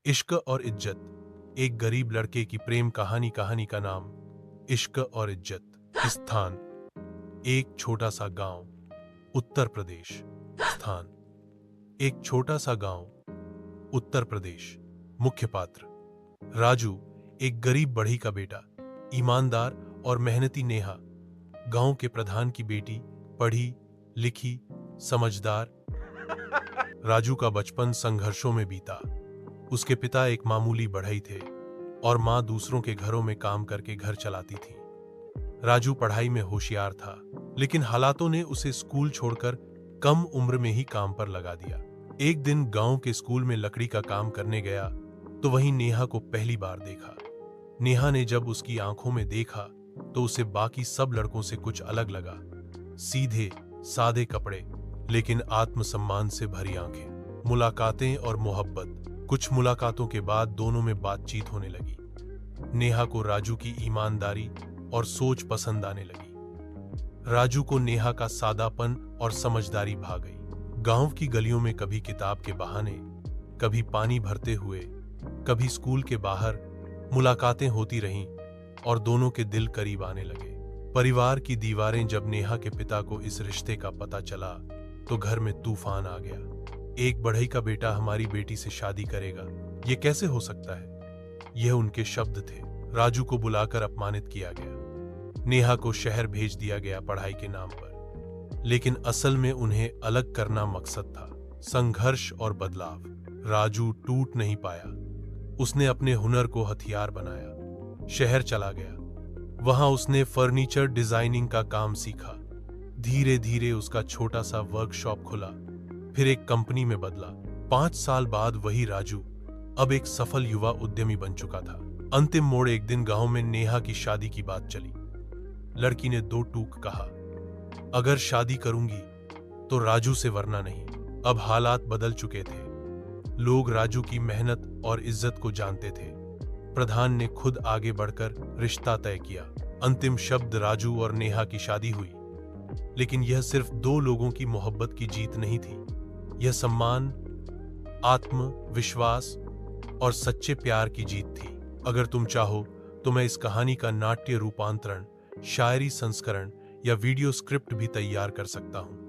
इश्क और इज्जत। एक गरीब लड़के की प्रेम कहानी। कहानी का नाम इश्क और इज्जत। स्थान एक छोटा सा गांव, उत्तर प्रदेश। स्थान एक छोटा सा गांव, उत्तर प्रदेश। मुख्य पात्र राजू, एक गरीब बढ़ई का बेटा, ईमानदार और मेहनती। नेहा, गांव के प्रधान की बेटी, पढ़ी लिखी, समझदार। राजू का बचपन संघर्षों में बीता। उसके पिता एक मामूली बढ़ई थे और मां दूसरों के घरों में काम करके घर चलाती थी। राजू पढ़ाई में होशियार था, लेकिन हालातों ने उसे स्कूल छोड़कर कम उम्र में ही काम पर लगा दिया। एक दिन गांव के स्कूल में लकड़ी का काम करने गया तो वहीं नेहा को पहली बार देखा। नेहा ने जब उसकी आंखों में देखा तो उसे बाकी सब लड़कों से कुछ अलग लगा। सीधे सादे कपड़े, लेकिन आत्मसम्मान से भरी आंखें। मुलाकातें और मोहब्बत। कुछ मुलाकातों के बाद दोनों में बातचीत होने लगी। नेहा को राजू की ईमानदारी और सोच पसंद आने लगी। राजू को नेहा का सादापन और समझदारी भा गई। गांव की गलियों में कभी किताब के बहाने, कभी पानी भरते हुए, कभी स्कूल के बाहर मुलाकातें होती रहीं और दोनों के दिल करीब आने लगे। परिवार की दीवारें। जब नेहा के पिता को इस रिश्ते का पता चला तो घर में तूफान आ गया। एक बढ़ई का बेटा हमारी बेटी से शादी करेगा, ये कैसे हो सकता है? यह उनके शब्द थे। राजू को बुलाकर अपमानित किया गया। नेहा को शहर भेज दिया गया पढ़ाई के नाम पर, लेकिन असल में उन्हें अलग करना मकसद था। संघर्ष और बदलाव। राजू टूट नहीं पाया। उसने अपने हुनर को हथियार बनाया। शहर चला गया। वहां उसने फर्नीचर डिजाइनिंग का काम सीखा। धीरे धीरे उसका छोटा सा वर्कशॉप खुला, फिर एक कंपनी में बदला। 5 साल बाद वही राजू अब एक सफल युवा उद्यमी बन चुका था। अंतिम मोड़। एक दिन गांव में नेहा की शादी की बात चली। लड़की ने 2 टूक कहा, अगर शादी करूंगी तो राजू से, वरना नहीं। अब हालात बदल चुके थे। लोग राजू की मेहनत और इज्जत को जानते थे। प्रधान ने खुद आगे बढ़कर रिश्ता तय किया। अंतिम शब्द राजू और नेहा की शादी हुई। लेकिन यह सिर्फ 2 लोगों की मोहब्बत की जीत नहीं थी। यह सम्मान, आत्मविश्वास और सच्चे प्यार की जीत थी। अगर तुम चाहो तो मैं इस कहानी का नाट्य रूपांतरण, शायरी संस्करण या वीडियो स्क्रिप्ट भी तैयार कर सकता हूं।